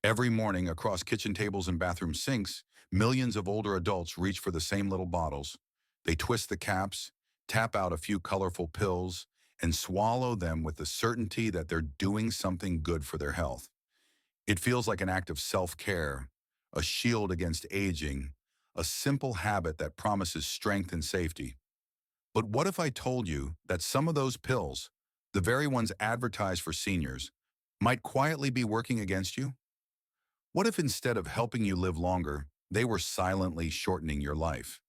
Every morning, across kitchen tables and bathroom sinks, millions of older adults reach for the same little bottles. They twist the caps, tap out a few colorful pills, and swallow them with the certainty that they're doing something good for their health. It feels like an act of self-care, a shield against aging, a simple habit that promises strength and safety. But what if I told you that some of those pills, the very ones advertised for seniors, might quietly be working against you? What if instead of helping you live longer, they were silently shortening your life?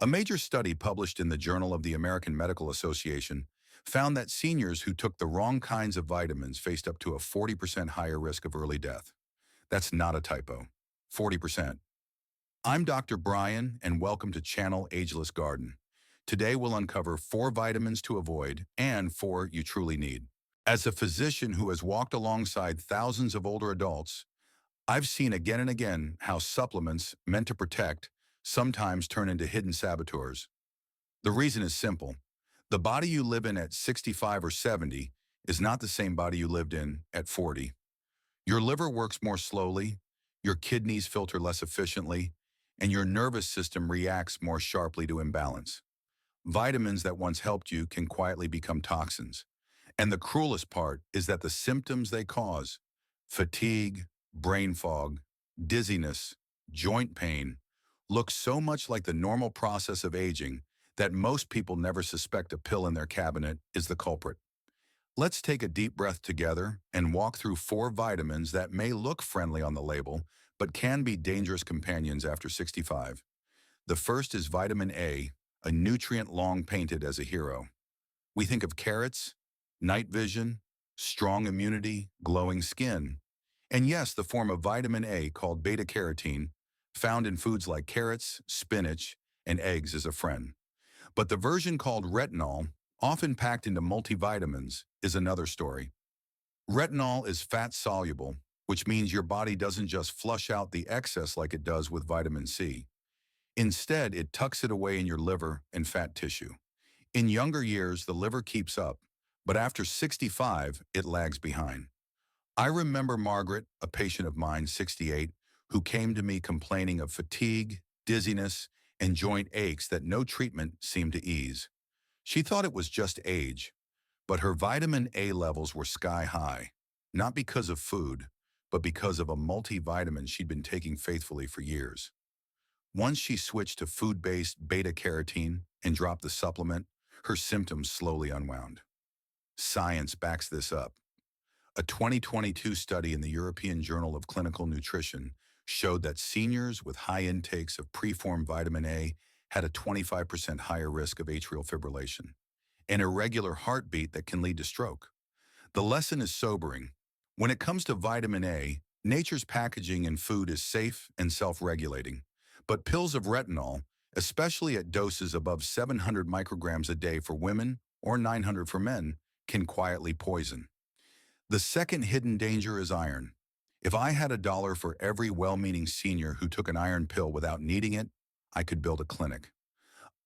A major study published in the Journal of the American Medical Association found that seniors who took the wrong kinds of vitamins faced up to a 40% higher risk of early death. That's not a typo. 40%. I'm Dr. Brian, and welcome to Channel Ageless Garden. Today we'll uncover 4 vitamins to avoid and 4 you truly need. As a physician who has walked alongside thousands of older adults, I've seen again and again how supplements meant to protect sometimes turn into hidden saboteurs. The reason is simple. The body you live in at 65 or 70 is not the same body you lived in at 40. Your liver works more slowly, your kidneys filter less efficiently, and your nervous system reacts more sharply to imbalance. Vitamins that once helped you can quietly become toxins. And the cruelest part is that the symptoms they cause, fatigue, brain fog, dizziness, joint pain, look so much like the normal process of aging that most people never suspect a pill in their cabinet is the culprit. Let's take a deep breath together and walk through 4 vitamins that may look friendly on the label, but can be dangerous companions after 65. The first is vitamin a nutrient long painted as a hero. We think of carrots, night vision, strong immunity, glowing skin. And yes, the form of vitamin A called beta-carotene, found in foods like carrots, spinach, and eggs is a friend. But the version called retinol, often packed into multivitamins, is another story. Retinol is fat-soluble, which means your body doesn't just flush out the excess like it does with vitamin C. Instead, it tucks it away in your liver and fat tissue. In younger years, the liver keeps up, but after 65, it lags behind. I remember Margaret, a patient of mine, 68, who came to me complaining of fatigue, dizziness, and joint aches that no treatment seemed to ease. She thought it was just age, but her vitamin A levels were sky high, not because of food, but because of a multivitamin she'd been taking faithfully for years. Once she switched to food-based beta-carotene and dropped the supplement, her symptoms slowly unwound. Science backs this up. A 2022 study in the European Journal of Clinical Nutrition showed that seniors with high intakes of preformed vitamin A had a 25% higher risk of atrial fibrillation, an irregular heartbeat that can lead to stroke. The lesson is sobering. When it comes to vitamin A, nature's packaging in food is safe and self-regulating. But pills of retinol, especially at doses above 700 micrograms a day for women or 900 for men, can quietly poison. The second hidden danger is iron. If I had $1 for every well-meaning senior who took an iron pill without needing it, I could build a clinic.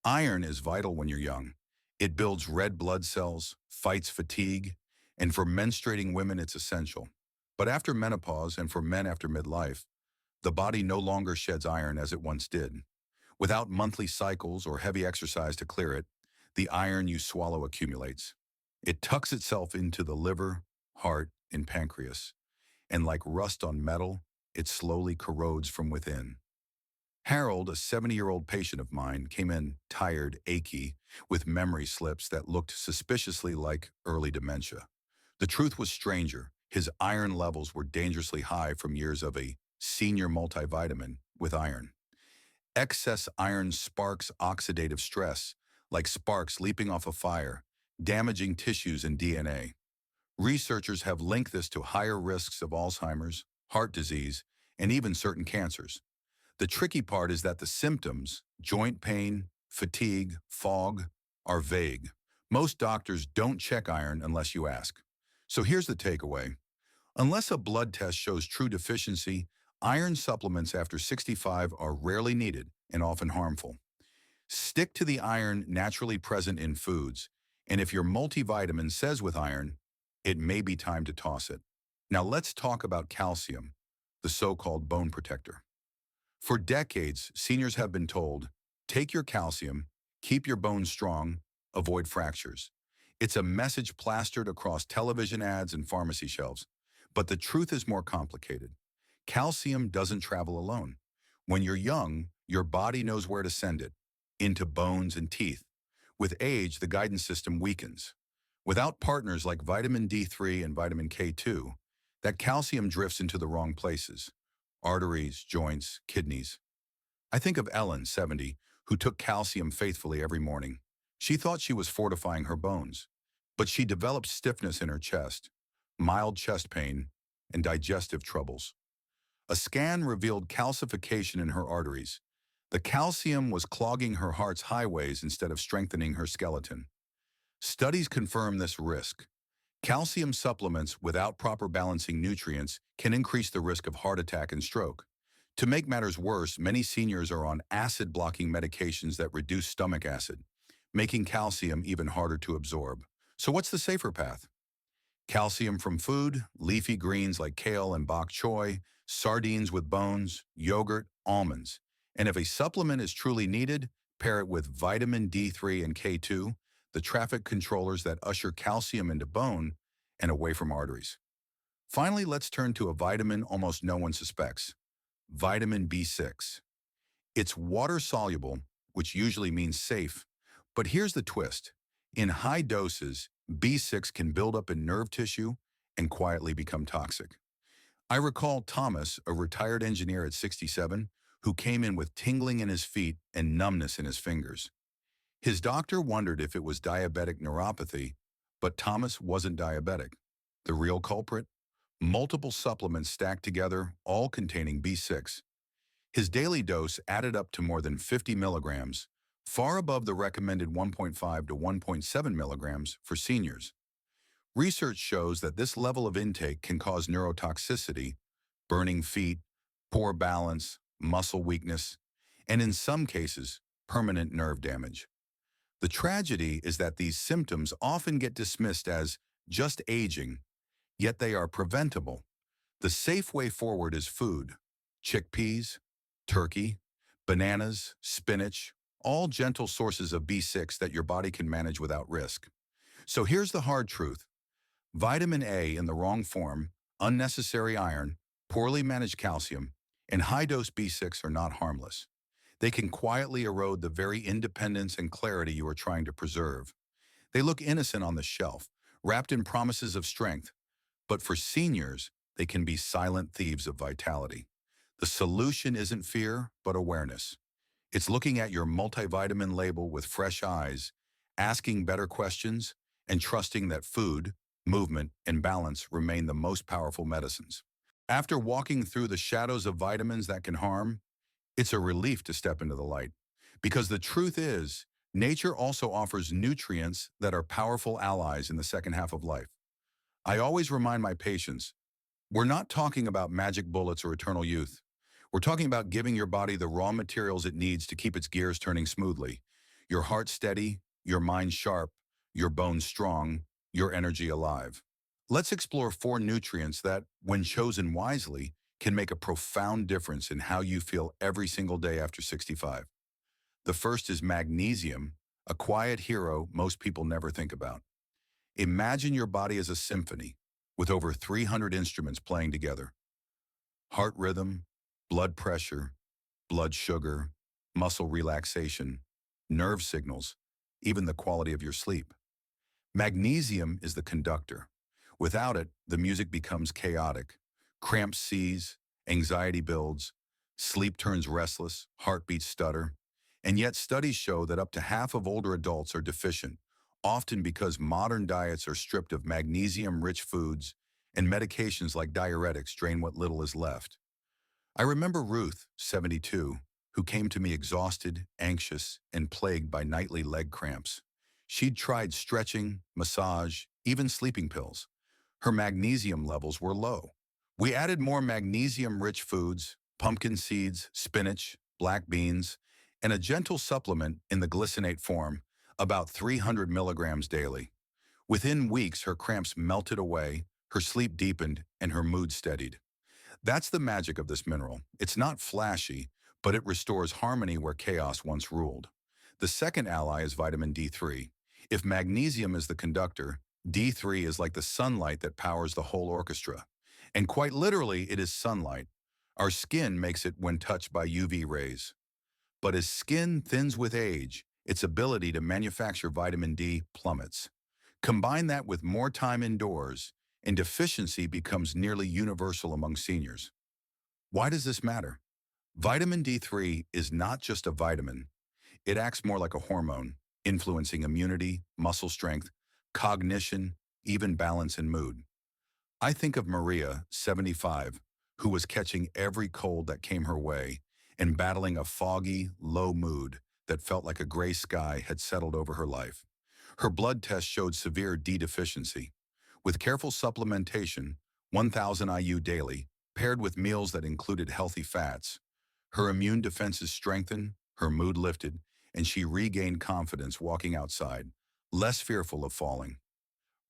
Iron is vital when you're young. It builds red blood cells, fights fatigue, and for menstruating women it's essential. But after menopause and for men after midlife, the body no longer sheds iron as it once did. Without monthly cycles or heavy exercise to clear it, the iron you swallow accumulates. It tucks itself into the liver, heart, and pancreas, and like rust on metal, it slowly corrodes from within. Harold, a 70-year-old patient of mine, came in tired, achy, with memory slips that looked suspiciously like early dementia. The truth was stranger. His iron levels were dangerously high from years of a senior multivitamin with iron. Excess iron sparks oxidative stress, like sparks leaping off a fire, damaging tissues and DNA. Researchers have linked this to higher risks of Alzheimer's, heart disease, and even certain cancers. The tricky part is that the symptoms, joint pain, fatigue, fog, are vague. Most doctors don't check iron unless you ask. So here's the takeaway. Unless a blood test shows true deficiency, iron supplements after 65 are rarely needed and often harmful. Stick to the iron naturally present in foods, and if your multivitamin says with iron, it may be time to toss it. Now let's talk about calcium, the so-called bone protector. For decades, seniors have been told, take your calcium, keep your bones strong, avoid fractures. It's a message plastered across television ads and pharmacy shelves. But the truth is more complicated. Calcium doesn't travel alone. When you're young, your body knows where to send it, into bones and teeth. With age, the guidance system weakens. Without partners like vitamin D3 and vitamin K2, that calcium drifts into the wrong places: arteries, joints, kidneys. I think of Ellen, 70, who took calcium faithfully every morning. She thought she was fortifying her bones, but she developed stiffness in her chest, mild chest pain, and digestive troubles. A scan revealed calcification in her arteries. The calcium was clogging her heart's highways instead of strengthening her skeleton. Studies confirm this risk. Calcium supplements without proper balancing nutrients can increase the risk of heart attack and stroke. To make matters worse, many seniors are on acid-blocking medications that reduce stomach acid, making calcium even harder to absorb. So what's the safer path? Calcium from food, leafy greens like kale and bok choy, sardines with bones, yogurt, almonds. And if a supplement is truly needed, pair it with vitamin D3 and K2, the traffic controllers that usher calcium into bone and away from arteries. Finally, let's turn to a vitamin almost no one suspects: vitamin B6. It's water-soluble, which usually means safe. But here's the twist. In high doses, B6 can build up in nerve tissue and quietly become toxic. I recall Thomas, a retired engineer at 67, who came in with tingling in his feet and numbness in his fingers. His doctor wondered if it was diabetic neuropathy, but Thomas wasn't diabetic. The real culprit? Multiple supplements stacked together, all containing B6. His daily dose added up to more than 50 milligrams, far above the recommended 1.5 to 1.7 milligrams for seniors. Research shows that this level of intake can cause neurotoxicity, burning feet, poor balance, muscle weakness, and in some cases, permanent nerve damage. The tragedy is that these symptoms often get dismissed as just aging, yet they are preventable. The safe way forward is food: chickpeas, turkey, bananas, spinach, all gentle sources of B6 that your body can manage without risk. So here's the hard truth. Vitamin A in the wrong form, unnecessary iron, poorly managed calcium, and high-dose B6 are not harmless. They can quietly erode the very independence and clarity you are trying to preserve. They look innocent on the shelf, wrapped in promises of strength, but for seniors, they can be silent thieves of vitality. The solution isn't fear, but awareness. It's looking at your multivitamin label with fresh eyes, asking better questions, and trusting that food, movement, and balance remain the most powerful medicines. After walking through the shadows of vitamins that can harm, it's a relief to step into the light. Because the truth is, nature also offers nutrients that are powerful allies in the second half of life. I always remind my patients, we're not talking about magic bullets or eternal youth. We're talking about giving your body the raw materials it needs to keep its gears turning smoothly. Your heart steady, your mind sharp, your bones strong, your energy alive. Let's explore 4 nutrients that, when chosen wisely, can make a profound difference in how you feel every single day after 65. The first is magnesium, a quiet hero most people never think about. Imagine your body as a symphony, with over 300 instruments playing together. Heart rhythm, blood pressure, blood sugar, muscle relaxation, nerve signals, even the quality of your sleep. Magnesium is the conductor. Without it, the music becomes chaotic. Cramps seize, anxiety builds, sleep turns restless, heartbeats stutter. And yet studies show that up to half of older adults are deficient, often because modern diets are stripped of magnesium-rich foods and medications like diuretics drain what little is left. I remember Ruth, 72, who came to me exhausted, anxious, and plagued by nightly leg cramps. She'd tried stretching, massage, even sleeping pills. Her magnesium levels were low. We added more magnesium-rich foods, pumpkin seeds, spinach, black beans, and a gentle supplement in the glycinate form, about 300 milligrams daily. Within weeks, her cramps melted away, her sleep deepened, and her mood steadied. That's the magic of this mineral. It's not flashy, but it restores harmony where chaos once ruled. The second ally is vitamin D3. If magnesium is the conductor, D3 is like the sunlight that powers the whole orchestra. And quite literally, it is sunlight. Our skin makes it when touched by UV rays. But as skin thins with age, its ability to manufacture vitamin D plummets. Combine that with more time indoors, and deficiency becomes nearly universal among seniors. Why does this matter? Vitamin D3 is not just a vitamin. It acts more like a hormone, influencing immunity, muscle strength, cognition, even balance and mood. I think of Maria, 75, who was catching every cold that came her way and battling a foggy, low mood that felt like a gray sky had settled over her life. Her blood test showed severe D deficiency. With careful supplementation, 1,000 IU daily, paired with meals that included healthy fats, her immune defenses strengthened, her mood lifted, and she regained confidence walking outside, less fearful of falling.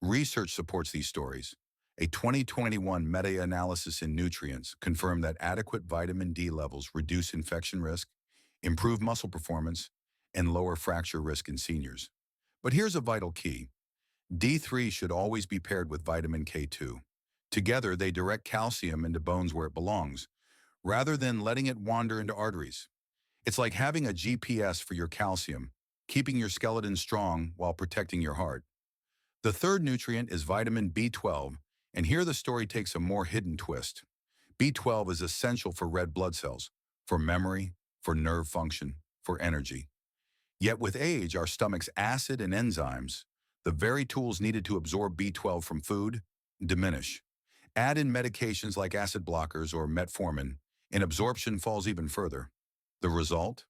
Research supports these stories. A 2021 meta-analysis in Nutrients confirmed that adequate vitamin D levels reduce infection risk, improve muscle performance, and lower fracture risk in seniors. But here's a vital key. D3 should always be paired with vitamin K2. Together, they direct calcium into bones where it belongs, rather than letting it wander into arteries. It's like having a GPS for your calcium, keeping your skeleton strong while protecting your heart. The third nutrient is vitamin B12, and here the story takes a more hidden twist. B12 is essential for red blood cells, for memory, for nerve function, for energy. Yet with age, our stomach's acid and enzymes, the very tools needed to absorb B12 from food, diminish. Add in medications like acid blockers or metformin, and absorption falls even further. The result?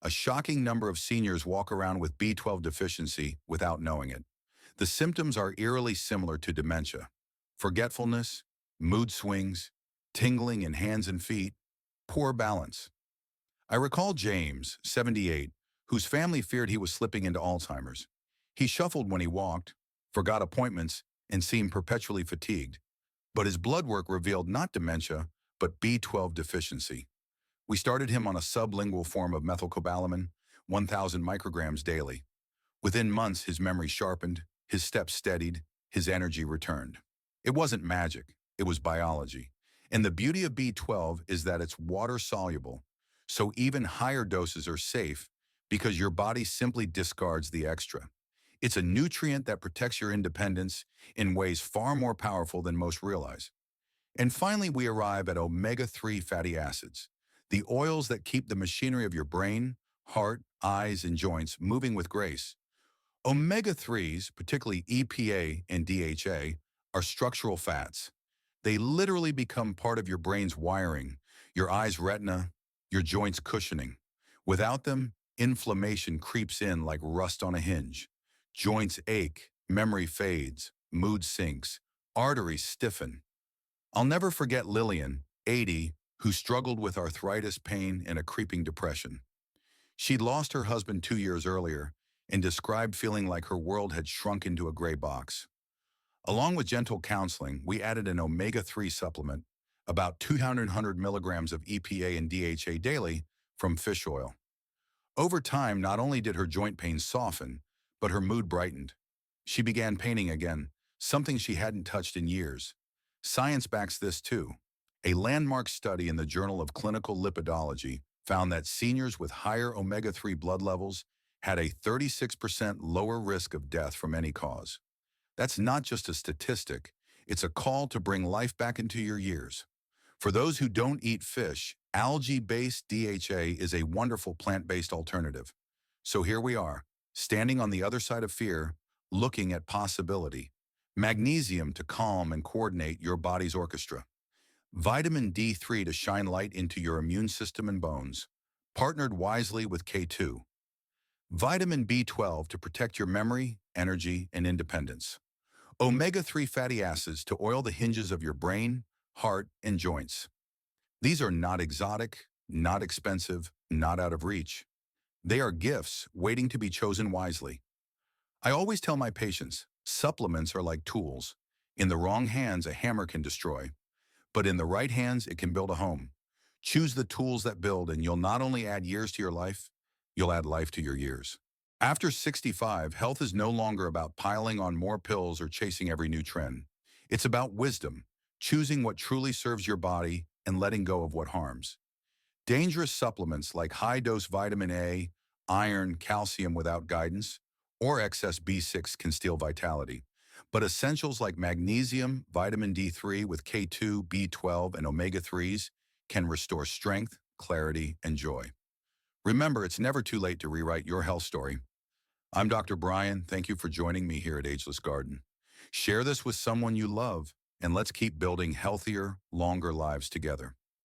A shocking number of seniors walk around with B12 deficiency without knowing it. The symptoms are eerily similar to dementia. Forgetfulness, mood swings, tingling in hands and feet, poor balance. I recall James, 78, whose family feared he was slipping into Alzheimer's. He shuffled when he walked, forgot appointments, and seemed perpetually fatigued. But his blood work revealed not dementia, but B12 deficiency. We started him on a sublingual form of methylcobalamin, 1,000 micrograms daily. Within months, his memory sharpened, his steps steadied, his energy returned. It wasn't magic, it was biology. And the beauty of B12 is that it's water-soluble, so even higher doses are safe because your body simply discards the extra. It's a nutrient that protects your independence in ways far more powerful than most realize. And finally, we arrive at omega-3 fatty acids, the oils that keep the machinery of your brain, heart, eyes, and joints moving with grace. Omega-3s, particularly EPA and DHA, are structural fats. They literally become part of your brain's wiring, your eye's retina, your joints' cushioning. Without them, inflammation creeps in like rust on a hinge. Joints ache, memory fades, mood sinks, arteries stiffen. I'll never forget Lillian, 80, who struggled with arthritis pain and a creeping depression. She'd lost her husband 2 years earlier and described feeling like her world had shrunk into a gray box. Along with gentle counseling, we added an omega-3 supplement, about 200 milligrams of EPA and DHA daily from fish oil. Over time, not only did her joint pain soften, but her mood brightened. She began painting again, something she hadn't touched in years. Science backs this too. A landmark study in the Journal of Clinical Lipidology found that seniors with higher omega-3 blood levels had a 36% lower risk of death from any cause. That's not just a statistic, it's a call to bring life back into your years. For those who don't eat fish, algae-based DHA is a wonderful plant-based alternative. So here we are, standing on the other side of fear, looking at possibility. Magnesium to calm and coordinate your body's orchestra. Vitamin D3 to shine light into your immune system and bones, partnered wisely with K2. Vitamin B12 to protect your memory, energy, and independence. Omega-3 fatty acids to oil the hinges of your brain, heart, and joints. These are not exotic, not expensive, not out of reach. They are gifts waiting to be chosen wisely. I always tell my patients, supplements are like tools. In the wrong hands, a hammer can destroy. But in the right hands, it can build a home. Choose the tools that build, and you'll not only add years to your life, you'll add life to your years. After 65, health is no longer about piling on more pills or chasing every new trend. It's about wisdom, choosing what truly serves your body and letting go of what harms. Dangerous supplements like high-dose vitamin A, iron, calcium without guidance, or excess B6 can steal vitality. But essentials like magnesium, vitamin D3 with K2, B12, and omega-3s can restore strength, clarity, and joy. Remember, it's never too late to rewrite your health story. I'm Dr. Brian. Thank you for joining me here at Ageless Garden. Share this with someone you love, and let's keep building healthier, longer lives together.